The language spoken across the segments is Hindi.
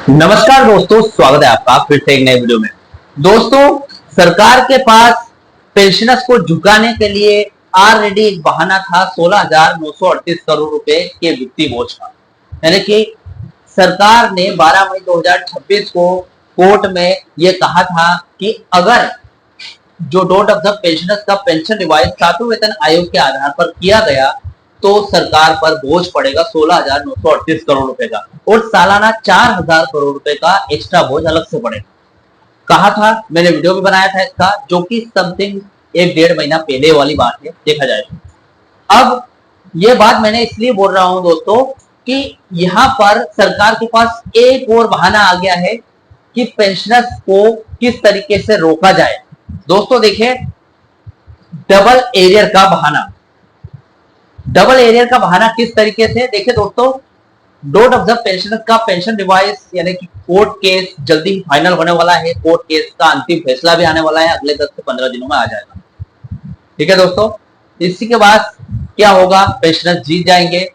नमस्कार दोस्तों, स्वागत है आपका फिर से एक नए वीडियो में। दोस्तों, सरकार के पास पेंशनर्स को झुकाने के लिए ऑलरेडी एक बहाना था 16,938 करोड़ रुपए के वित्तीय बोझ का। यानी कि सरकार ने 12 मई 2026 को कोर्ट में यह कहा था कि अगर जो डोट ऑफ द पेंशनर्स का पेंशन रिवाइज सातवें वेतन आयोग के आधार पर किया गया तो सरकार पर बोझ पड़ेगा 16,938 करोड़ रुपए का और सालाना 4,000 करोड़ रुपए का एक्स्ट्रा बोझ अलग से पड़ेगा। कहा था, मैंने वीडियो भी बनाया था इसका, जो कि समथिंग 1-1.5 महीना पहले वाली बात है, देखा जाए। अब ये बात मैंने इसलिए बोल रहा हूं दोस्तों कि यहां पर सरकार के पास एक और बहाना आ गया है कि पेंशनर्स को किस तरीके से रोका जाए। दोस्तों देखिए, डबल एरियर का बहाना। डबल एरियर का बहाना किस तरीके से, देखिए दोस्तों, डोट ऑफ द पेंशनर्स का पेंशन रिवाइज यानी कि कोर्ट केस जल्दी ही फाइनल होने वाला है। कोर्ट केस का अंतिम फैसला भी आने वाला है, अगले 10 से 15 दिनों में आ जाएगा। ठीक है दोस्तों, इसी के बाद क्या होगा, पेंशनर्स जीत जाएंगे,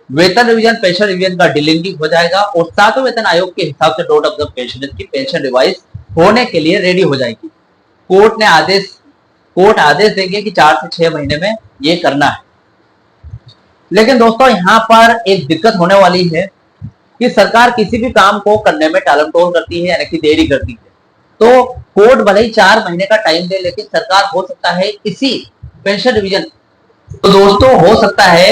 वेतन रिवीजन पेंशन रिवीजन का डिलिंगिंग हो जाएगा और सातवें वेतन आयोग के हिसाब से डोट ऑफ द पेंशनर्स की पेंशन रिवाइज होने के लिए रेडी हो जाएगी। कोर्ट आदेश देंगे कि 4 से 6 महीने में ये करना है। लेकिन दोस्तों, यहाँ पर एक दिक्कत होने वाली है कि सरकार किसी भी काम को करने में टालमटोल करती है, यानी कि देरी करती है। तो कोर्ट भले ही 4 महीने का टाइम दे, लेकिन सरकार हो सकता है इसी पेंशन डिवीजन, तो दोस्तों हो सकता है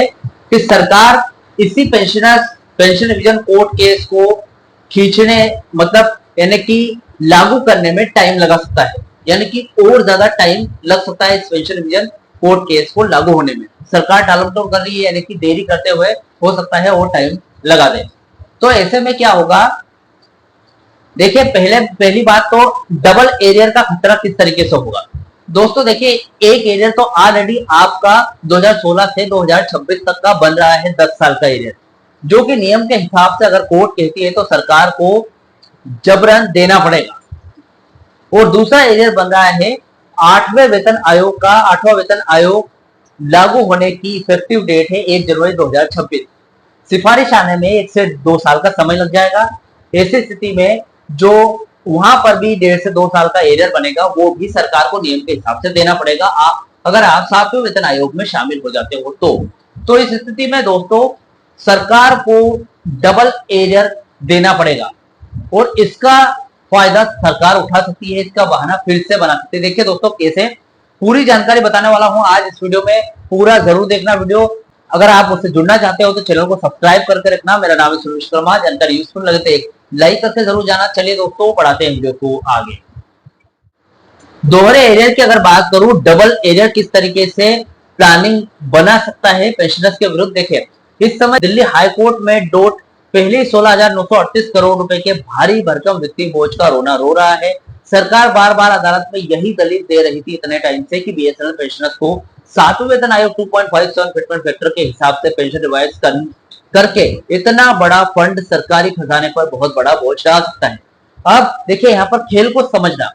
कि सरकार इसी पेंशन डिवीजन कोर्ट केस को खींचने, मतलब यानी कि लागू करने में टाइम लगा सकता है, यानी कि और ज्यादा टाइम लग सकता है इस पेंशन डिवीजन कोर्ट केस को लागू होने में। सरकार टालमटोल कर रही है, यानी कि देरी करते हुए हो सकता है और टाइम लगा दे। तो ऐसे में क्या होगा, देखिए पहली बात तो डबल एरियर का खतरा किस तरीके से होगा। दोस्तों देखिए, एक एरियर तो ऑलरेडी आपका 2016 से 2026 तक का बन रहा है, 10 साल का एरियर, जो कि नियम के हिसाब से अगर कोर्ट कहती है तो सरकार को जबरन देना पड़ेगा। और दूसरा एरियर बन रहा है 8वें वेतन आयोग का। 8वां वेतन आयोग लागू होने की इफेक्टिव डेट है 1 जनवरी 2026। सिफारिश आने में 1 से 2 साल का समय लग जाएगा। ऐसी स्थिति में जो वहां पर भी 1.5 से 2 साल का एरियर बनेगा, वो भी सरकार को नियम के हिसाब से देना पड़ेगा, अगर आप 7वें वेतन आयोग में शामिल हो जाते हो तो इस स्थिति में दोस्तों सरकार को डबल एरियर देना पड़ेगा और इसका फायदा सरकार उठा सकती है, इसका बहाना फिर से बना सकती है। देखिए दोस्तों, कैसे पूरी जानकारी बताने वाला हूं आज इस वीडियो में, पूरा जरूर देखना वीडियो। अगर आप मुझसे जुड़ना चाहते हो तो चैनल को सब्सक्राइब करके रखना। मेरा नाम है सुरेश शर्मा। जानकारी यूजफुल लगे तो एक लाइक करके जरूर जाना। चलिए दोस्तों, बढ़ाते हैं वीडियो को आगे। दोहरे एरियर की अगर बात करूं, डबल एरियर किस तरीके से प्लानिंग बना सकता है पेंशनर्स के विरुद्ध। देखिए, इस समय दिल्ली हाईकोर्ट में डोट पहले 16,938 करोड़ रुपए के भारी भरकम वित्तीय बोझ का रोना रो रहा है। सरकार बार बार अदालत में यही दलील दे रही थी इतने टाइम से कि बीएसएनएल पेंशनर्स को 7वें वेतन आयोग 2.57 फिटमेंट फैक्टर के हिसाब से पेंशन रिवाइज करके इतना बड़ा फंड सरकारी खजाने पर बहुत बड़ा बोझ डाल सकता है। अब देखिए, यहाँ पर खेल को समझना,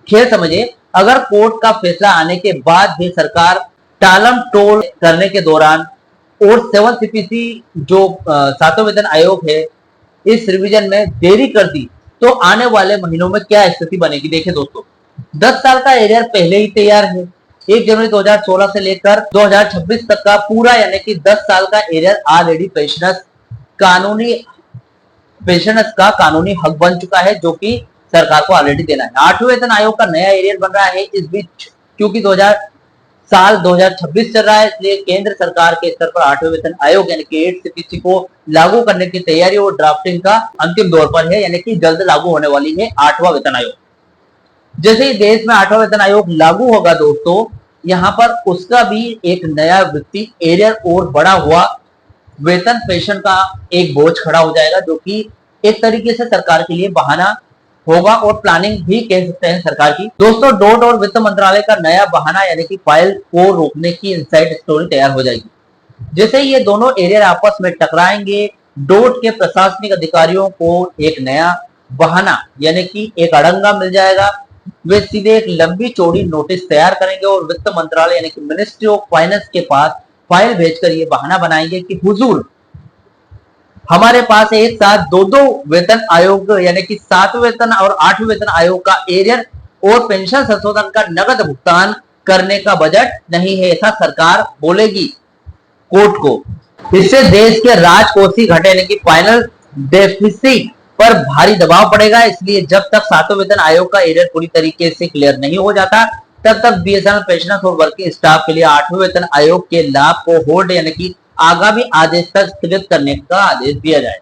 खेल समझिए, अगर कोर्ट का फैसला आने के बाद भी सरकार टालम टोल करने के दौरान और 7 सीपीसी जो 7वें वेतन आयोग है इस रिवीजन में देरी कर दी, तो आने वाले महीनों में क्या स्थिति बनेगी। देखिए दोस्तों, 10 साल का एरियर पहले ही तैयार है। 1 जनवरी 2016 से लेकर 2026 तक का पूरा, यानी कि 10 साल का एरियर ऑलरेडी पेंशनर्स का कानूनी हक बन चुका है, जो कि सरकार को ऑलरेडी देना है। 8वें वेतन आयोग का नया एरियर बन रहा है इस बीच, क्योंकि 2026 चल रहा है, इसलिए केंद्र सरकार के स्तर पर 8वें वेतन आयोग यानी कि 8 सीपीसी को लागू करने की तैयारी और ड्राफ्टिंग का अंतिम दौर पर है, यानी कि जल्द लागू होने वाली है 8वां वेतन आयोग। जैसे ही देश में 8वां वेतन आयोग लागू होगा दोस्तों, यहाँ पर उसका भी एक नया वित्तीय एरियर और बढ़ा हुआ वेतन पेंशन का एक बोझ खड़ा हो जाएगा, जो कि एक तरीके से सरकार के लिए बहाना होगा और प्लानिंग भी कह सकते हैं सरकार की। दोस्तों, डोट और वित्त मंत्रालय का नया बहाना यानी कि फाइल को रोकने की इनसाइड स्टोरी तैयार हो जाएगी। जैसे ये दोनों एरियर आपस में टकराएंगे, डोट के प्रशासनिक अधिकारियों को एक नया बहाना यानी कि एक अड़ंगा मिल जाएगा। वे सीधे एक लंबी चौड़ी नोटिस तैयार करेंगे और वित्त मंत्रालय यानी कि मिनिस्ट्री ऑफ फाइनेंस के पास फाइल भेजकर ये बहाना बनाएंगे कि हुजूर, हमारे पास एक साथ दो दो वेतन आयोग यानी कि 7वें वेतन और 8वें वेतन आयोग का एरियर और पेंशन संशोधन का नगद भुगतान करने का बजट नहीं है, ऐसा सरकार बोलेगी कोर्ट को। इससे देश के राजकोषीय घाटे यानी कि फाइनल डेफिसिट पर भारी दबाव पड़ेगा। इसलिए जब तक 7वें वेतन आयोग का एरियर पूरी तरीके से क्लियर नहीं हो जाता, तब तक बीएसएनएल पेंशनर्स और वर्किंग स्टाफ के लिए 8वें वेतन आयोग के लाभ को होल्ड यानी कि आगामी आदेश तक स्थगित करने का आदेश दिया जाए।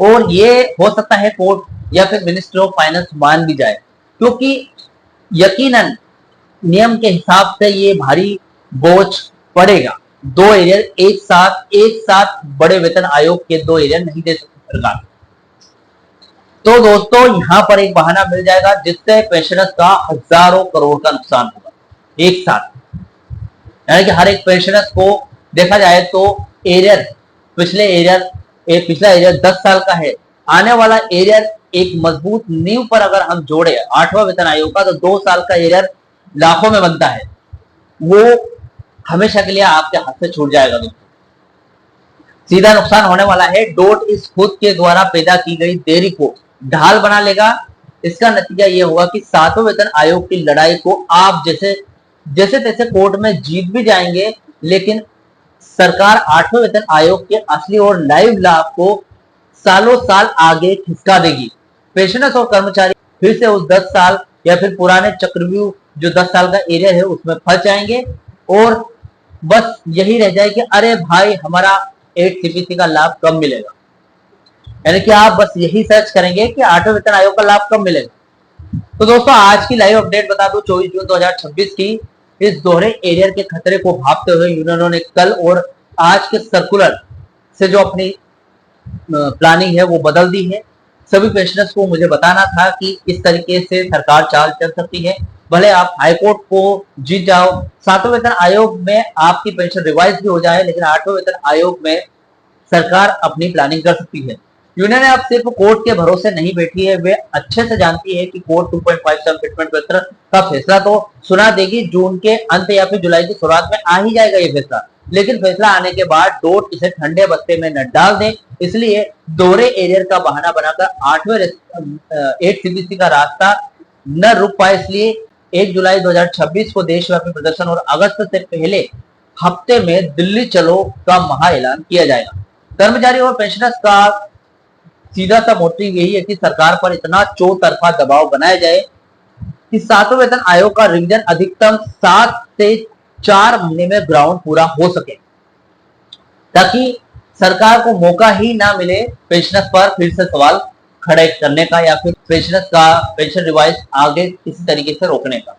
और ये हो सकता है कोर्ट या फिर मिनिस्ट्री ऑफ फाइनेंस मान भी जाए, क्योंकि यकीनन नियम के हिसाब से ये भारी बोझ पड़ेगा। दो एरियर एक साथ बड़े वेतन आयोग के दो एरियर नहीं दे सकती सरकार। तो दोस्तों यहां पर एक बहाना मिल जाएगा जिससे पेंशनर्स का हजारों करोड़ का नुकसान होगा एक साथ। यानी कि हर एक पेंशनर्स को देखा जाए तो एरियर पिछला एरियर 10 साल का है, आने वाला एरियर एक मजबूत नींव पर अगर हम जोड़े 8वां वेतन आयोग का, तो 2 साल का एरियर लाखों में बनता है, वो हमेशा के लिए आपके हाथ से छूट जाएगा दोस्तों। सीधा नुकसान होने वाला है। डोट इस खुद के द्वारा पैदा की गई देरी को ढाल बना लेगा। इसका नतीजा यह होगा कि 7वें वेतन आयोग की लड़ाई को आप जैसे तैसे कोर्ट में जीत भी जाएंगे, लेकिन सरकार 8वें वेतन आयोग के असली और लाइव लाभ को सालों साल आगे खिसका देगी। पेंशनर्स और कर्मचारी फिर से उस 10 साल या फिर पुराने चक्रव्यूह जो 10 साल का एरिया है उसमें फंस जाएंगे और बस यही रह जाए कि अरे भाई हमारा 8 सीपीसी का लाभ कब मिलेगा। यानी कि आप बस यही सर्च करेंगे कि 8वें वेतन आयोग का लाभ कब मिलेगा। तो दोस्तों आज की लाइव अपडेट बता दूं 24 जून 2026 की। इस दोहरे एरियर के खतरे को भांपते हुए यूनियनों ने कल और आज के सर्कुलर से जो अपनी प्लानिंग है वो बदल दी है। सभी पेंशनर्स को मुझे बताना था कि इस तरीके से सरकार चाल चल सकती है। भले आप हाईकोर्ट को जीत जाओ, 7वें वेतन आयोग में आपकी पेंशन रिवाइज भी हो जाए, लेकिन 8वें वेतन आयोग में सरकार अपनी प्लानिंग कर सकती है। यूनियन अब सिर्फ कोर्ट के भरोसे नहीं बैठी है, वे अच्छे से जानती है कि कोर्ट 2.57 फिटमेंट पत्र का फैसला तो सुना देगी, जून के अंत या फिर जुलाई की शुरुआत में आ ही जाएगा ये फैसला। लेकिन फैसला आने के बाद डोट इसे ठंडे बस्ते में न डाल दे, इसलिए दोहरे एरियर का बहाना बनाकर 8 सीपीसी का रास्ता न रुक पाए। इसलिए 1 जुलाई 2026 को देशव्यापी प्रदर्शन और अगस्त से पहले हफ्ते में दिल्ली चलो का महा ऐलान किया जाएगा। कर्मचारी और पेंशनर्स का सीधा सा मोटिव यही है कि सरकार पर इतना चौतरफा दबाव बनाया जाए कि 7वें वेतन आयोग का रिवीजन अधिकतम 7 से 4 महीने में ग्राउंड पूरा हो सके, ताकि सरकार को मौका ही ना मिले पेंशनर्स पर फिर से सवाल खड़े करने का या फिर पेंशनर्स का पेंशन रिवाइज आगे किसी तरीके से रोकने का।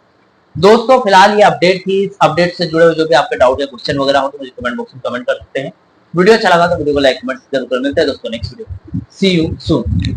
दोस्तों फिलहाल ये अपडेट थी। इस अपडेट से जुड़े हुए जो भी आपके डाउट या क्वेश्चन वगैरह हो तो मुझे कमेंट बॉक्स में कमेंट कर सकते हैं। वीडियो अच्छा लगा तो वीडियो को लाइक कमेंट जरूर कर। मिलते हैं दोस्तों next video. See you soon.